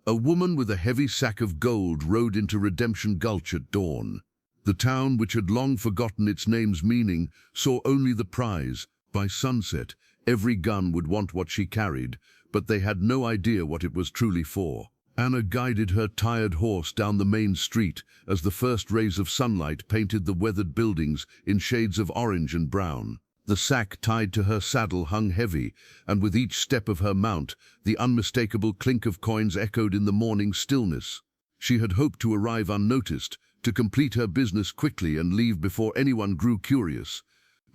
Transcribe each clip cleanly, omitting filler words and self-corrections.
A woman with a heavy sack of gold rode into Redemption Gulch at dawn. The town, which had long forgotten its name's meaning, saw only the prize. By sunset, every gun would want what she carried, but they had no idea what it was truly for. Anna guided her tired horse down the main street as the first rays of sunlight painted the weathered buildings in shades of orange and brown. The sack tied to her saddle hung heavy, and with each step of her mount, the unmistakable clink of coins echoed in the morning stillness. She had hoped to arrive unnoticed, to complete her business quickly and leave before anyone grew curious.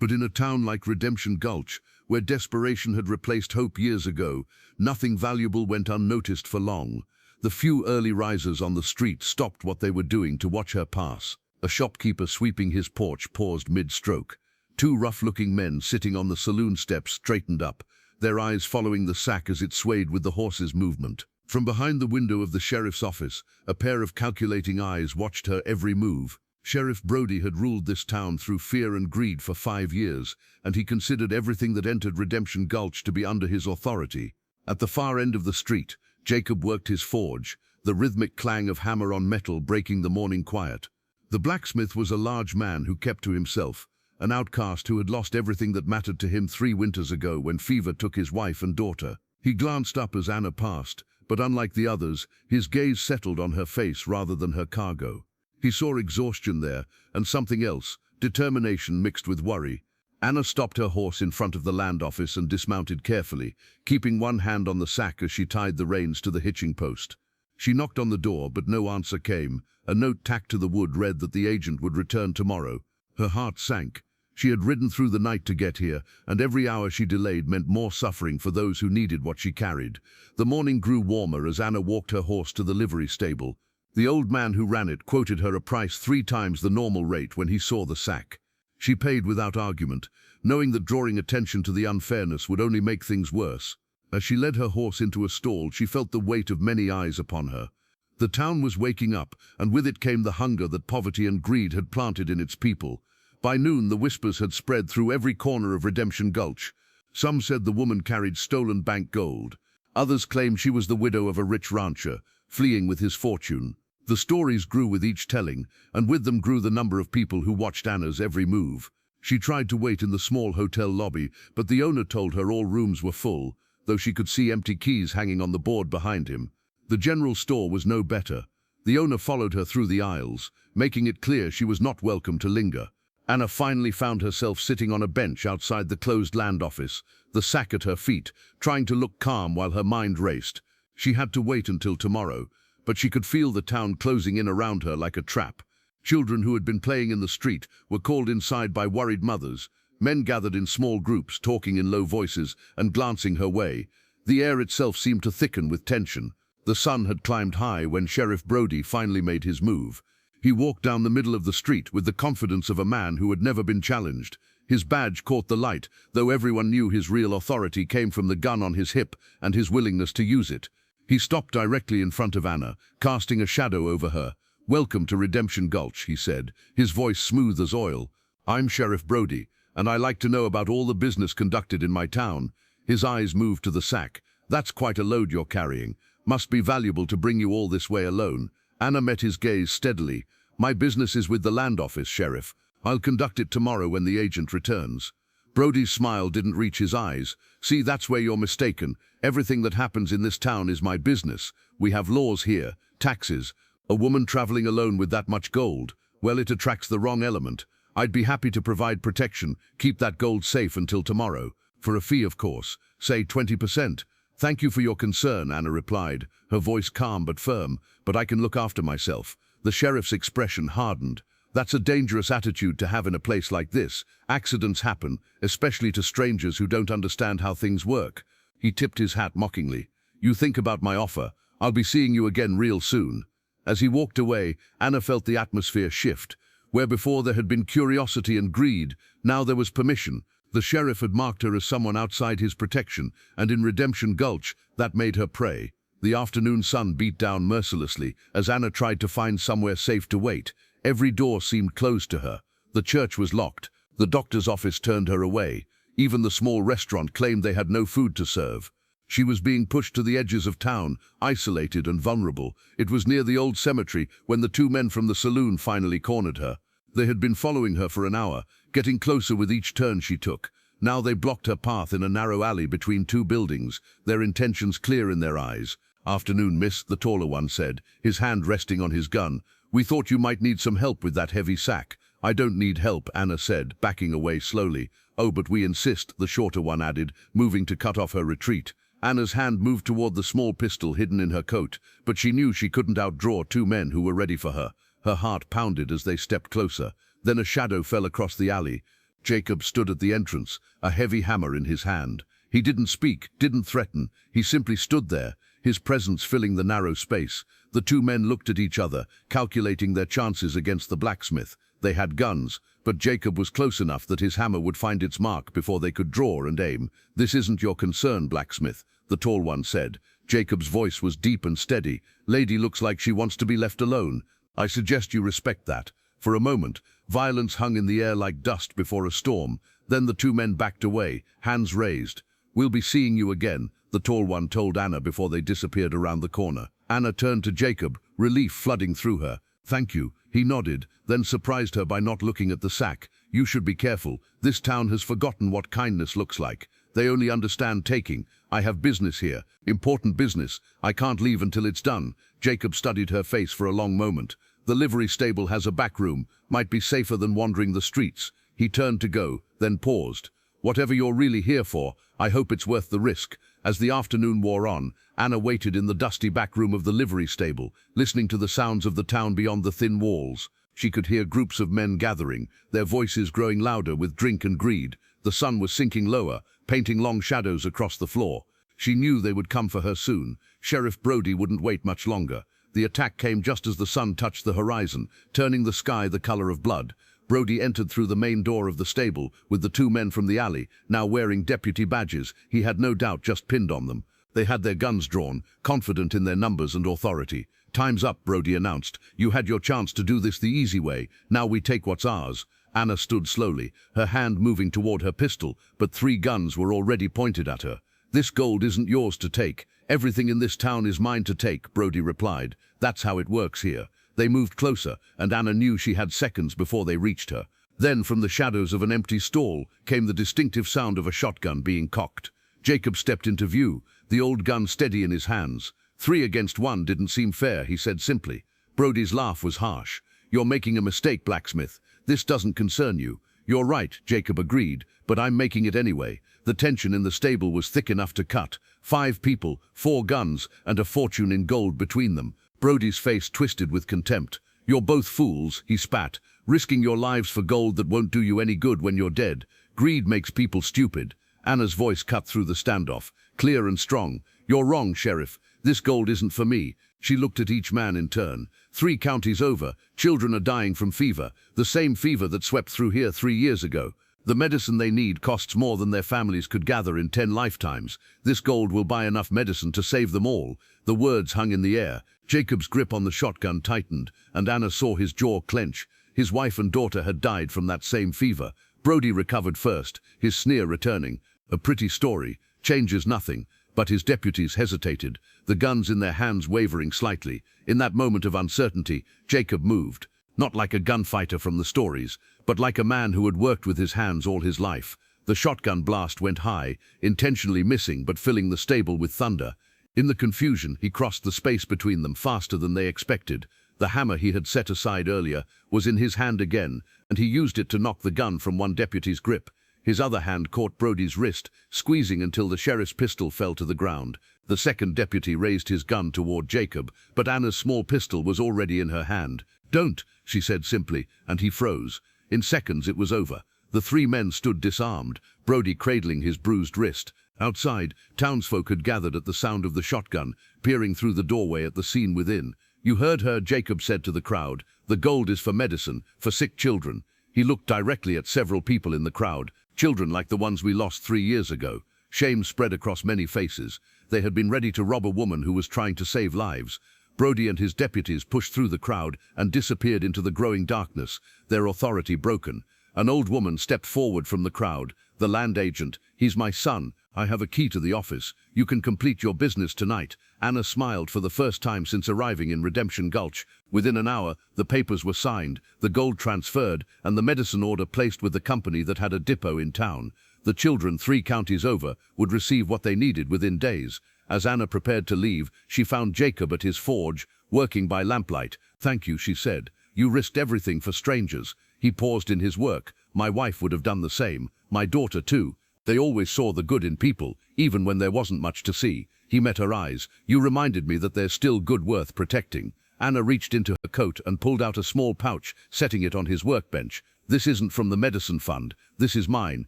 But in a town like Redemption Gulch, where desperation had replaced hope years ago, nothing valuable went unnoticed for long. The few early risers on the street stopped what they were doing to watch her pass. A shopkeeper sweeping his porch paused mid-stroke. Two rough-looking men sitting on the saloon steps straightened up, their eyes following the sack as it swayed with the horse's movement. From behind the window of the sheriff's office, a pair of calculating eyes watched her every move. Sheriff Brody had ruled this town through fear and greed for 5 years, and he considered everything that entered Redemption Gulch to be under his authority. At the far end of the street, Jacob worked his forge, the rhythmic clang of hammer on metal breaking the morning quiet. The blacksmith was a large man who kept to himself, an outcast who had lost everything that mattered to him 3 winters ago when fever took his wife and daughter. He glanced up as Anna passed, but unlike the others, his gaze settled on her face rather than her cargo. He saw exhaustion there, and something else, determination mixed with worry. Anna stopped her horse in front of the land office and dismounted carefully, keeping one hand on the sack as she tied the reins to the hitching post. She knocked on the door, but no answer came. A note tacked to the wood read that the agent would return tomorrow. Her heart sank. She had ridden through the night to get here, and every hour she delayed meant more suffering for those who needed what she carried. The morning grew warmer as Anna walked her horse to the livery stable. The old man who ran it quoted her a price 3 times the normal rate when he saw the sack. She paid without argument, knowing that drawing attention to the unfairness would only make things worse. As she led her horse into a stall, she felt the weight of many eyes upon her. The town was waking up, and with it came the hunger that poverty and greed had planted in its people. By noon, the whispers had spread through every corner of Redemption Gulch. Some said the woman carried stolen bank gold. Others claimed she was the widow of a rich rancher, fleeing with his fortune. The stories grew with each telling, and with them grew the number of people who watched Anna's every move. She tried to wait in the small hotel lobby, but the owner told her all rooms were full, though she could see empty keys hanging on the board behind him. The general store was no better. The owner followed her through the aisles, making it clear she was not welcome to linger. Anna finally found herself sitting on a bench outside the closed land office, the sack at her feet, trying to look calm while her mind raced. She had to wait until tomorrow, but she could feel the town closing in around her like a trap. Children who had been playing in the street were called inside by worried mothers. Men gathered in small groups, talking in low voices and glancing her way. The air itself seemed to thicken with tension. The sun had climbed high when Sheriff Brody finally made his move. He walked down the middle of the street with the confidence of a man who had never been challenged. His badge caught the light, though everyone knew his real authority came from the gun on his hip and his willingness to use it. He stopped directly in front of Anna, casting a shadow over her. "Welcome to Redemption Gulch," he said, his voice smooth as oil. "I'm Sheriff Brody, and I like to know about all the business conducted in my town." His eyes moved to the sack. "That's quite a load you're carrying. Must be valuable to bring you all this way alone." Anna met his gaze steadily. "My business is with the land office, Sheriff. I'll conduct it tomorrow when the agent returns." Brody's smile didn't reach his eyes. "See, that's where you're mistaken. Everything that happens in this town is my business. We have laws here, taxes. A woman traveling alone with that much gold, well, it attracts the wrong element. I'd be happy to provide protection, keep that gold safe until tomorrow. For a fee, of course, say 20%. "Thank you for your concern," Anna replied, her voice calm but firm, "but I can look after myself." The sheriff's expression hardened. "That's a dangerous attitude to have in a place like this. Accidents happen, especially to strangers who don't understand how things work." He tipped his hat mockingly. "You think about my offer. I'll be seeing you again real soon." As he walked away, Anna felt the atmosphere shift. Where before there had been curiosity and greed, now there was permission. The sheriff had marked her as someone outside his protection, and in Redemption Gulch, that made her prey. The afternoon sun beat down mercilessly as Anna tried to find somewhere safe to wait. Every door seemed closed to her. The church was locked. The doctor's office turned her away. Even the small restaurant claimed they had no food to serve. She was being pushed to the edges of town, isolated and vulnerable. It was near the old cemetery when the two men from the saloon finally cornered her. They had been following her for an hour, getting closer with each turn she took. Now they blocked her path in a narrow alley between two buildings, their intentions clear in their eyes. "Afternoon, miss," the taller one said, his hand resting on his gun. "We thought you might need some help with that heavy sack." "I don't need help," Anna said, backing away slowly. "Oh, but we insist," the shorter one added, moving to cut off her retreat. Anna's hand moved toward the small pistol hidden in her coat, but she knew she couldn't outdraw two men who were ready for her. Her heart pounded as they stepped closer. Then a shadow fell across the alley. Jacob stood at the entrance, a heavy hammer in his hand. He didn't speak, didn't threaten. He simply stood there, his presence filling the narrow space. The two men looked at each other, calculating their chances against the blacksmith. They had guns, but Jacob was close enough that his hammer would find its mark before they could draw and aim. "This isn't your concern, blacksmith," the tall one said. Jacob's voice was deep and steady. "Lady looks like she wants to be left alone. I suggest you respect that." For a moment, violence hung in the air like dust before a storm. Then the two men backed away, hands raised. "We'll be seeing you again," the tall one told Anna before they disappeared around the corner. Anna turned to Jacob, relief flooding through her. "Thank you." He nodded, then surprised her by not looking at the sack. "You should be careful. This town has forgotten what kindness looks like. They only understand taking. I have business here, important business. I can't leave until it's done." Jacob studied her face for a long moment. "The livery stable has a back room. Might be safer than wandering the streets." He turned to go, then paused. "Whatever you're really here for, I hope it's worth the risk." As the afternoon wore on, Anna waited in the dusty back room of the livery stable, listening to the sounds of the town beyond the thin walls. She could hear groups of men gathering, their voices growing louder with drink and greed. The sun was sinking lower, painting long shadows across the floor. She knew they would come for her soon. Sheriff Brody wouldn't wait much longer. The attack came just as the sun touched the horizon, turning the sky the color of blood. Brody entered through the main door of the stable, with the two men from the alley, now wearing deputy badges he had no doubt just pinned on them. They had their guns drawn, confident in their numbers and authority. "Time's up," Brody announced. "You had your chance to do this the easy way. Now we take what's ours." Anna stood slowly, her hand moving toward her pistol, but three guns were already pointed at her. "This gold isn't yours to take. Everything in this town is mine to take," Brody replied. "That's how it works here." They moved closer, and Anna knew she had seconds before they reached her. Then, from the shadows of an empty stall, came the distinctive sound of a shotgun being cocked. Jacob stepped into view, the old gun steady in his hands. 3 against 1 didn't seem fair, he said simply. Brody's laugh was harsh. "You're making a mistake, blacksmith. This doesn't concern you." "You're right," Jacob agreed, "but I'm making it anyway." The tension in the stable was thick enough to cut. 5 people, 4 guns, and a fortune in gold between them. Brody's face twisted with contempt. "You're both fools," he spat, "risking your lives for gold that won't do you any good when you're dead. Greed makes people stupid." Anna's voice cut through the standoff, clear and strong. "You're wrong, Sheriff. This gold isn't for me." She looked at each man in turn. 3 counties over, children are dying from fever, the same fever that swept through here 3 years ago. The medicine they need costs more than their families could gather in 10 lifetimes. This gold will buy enough medicine to save them all. The words hung in the air. Jacob's grip on the shotgun tightened, and Anna saw his jaw clench. His wife and daughter had died from that same fever. Brody recovered first, his sneer returning. "A pretty story. Changes nothing." But his deputies hesitated, the guns in their hands wavering slightly. In that moment of uncertainty, Jacob moved. Not like a gunfighter from the stories, but like a man who had worked with his hands all his life. The shotgun blast went high, intentionally missing but filling the stable with thunder. In the confusion, he crossed the space between them faster than they expected. The hammer he had set aside earlier was in his hand again, and he used it to knock the gun from one deputy's grip. His other hand caught Brody's wrist, squeezing until the sheriff's pistol fell to the ground. The second deputy raised his gun toward Jacob, but Anna's small pistol was already in her hand. "Don't," she said simply, and he froze. In seconds it was over. The 3 men stood disarmed, Brody cradling his bruised wrist. Outside, townsfolk had gathered at the sound of the shotgun, peering through the doorway at the scene within. "You heard her," Jacob said to the crowd. "The gold is for medicine, for sick children." He looked directly at several people in the crowd, children like the ones we lost 3 years ago. Shame spread across many faces. They had been ready to rob a woman who was trying to save lives. Brody and his deputies pushed through the crowd and disappeared into the growing darkness, their authority broken. An old woman stepped forward from the crowd, The land agent. He's my son. I have a key to the office. You can complete your business tonight. Anna smiled for the first time since arriving in Redemption Gulch. Within an hour, the papers were signed, the gold transferred, and the medicine order placed with the company that had a depot in town. The children, 3 counties over, would receive what they needed within days. As Anna prepared to leave, she found Jacob at his forge, working by lamplight. "Thank you," she said. "You risked everything for strangers." He paused in his work. "My wife would have done the same. My daughter, too. They always saw the good in people, even when there wasn't much to see." He met her eyes. "You reminded me that there's still good worth protecting." Anna reached into her coat and pulled out a small pouch, setting it on his workbench. "This isn't from the medicine fund. This is mine.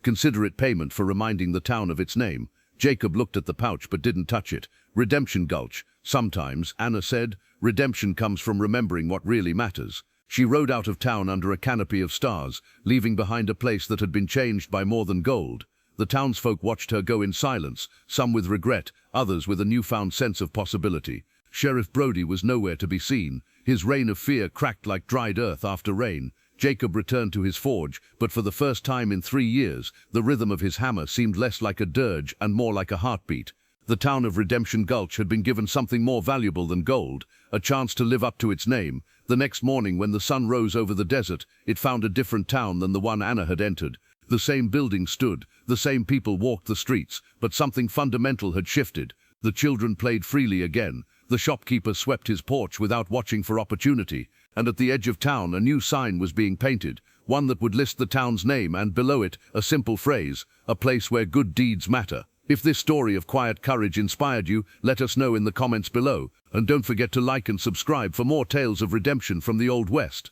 Consider it payment for reminding the town of its name." Jacob looked at the pouch but didn't touch it. "Redemption Gulch. Sometimes," Anna said, "redemption comes from remembering what really matters." She rode out of town under a canopy of stars, leaving behind a place that had been changed by more than gold. The townsfolk watched her go in silence, some with regret, others with a newfound sense of possibility. Sheriff Brody was nowhere to be seen. His reign of fear cracked like dried earth after rain. Jacob returned to his forge, but for the first time in 3 years, the rhythm of his hammer seemed less like a dirge and more like a heartbeat. The town of Redemption Gulch had been given something more valuable than gold, a chance to live up to its name. The next morning, when the sun rose over the desert, it found a different town than the one Anna had entered. The same buildings stood, the same people walked the streets, but something fundamental had shifted. The children played freely again. The shopkeeper swept his porch without watching for opportunity, and at the edge of town a new sign was being painted, one that would list the town's name and below it a simple phrase, "A place where good deeds matter." If this story of quiet courage inspired you, let us know in the comments below, and don't forget to like and subscribe for more tales of redemption from the Old West.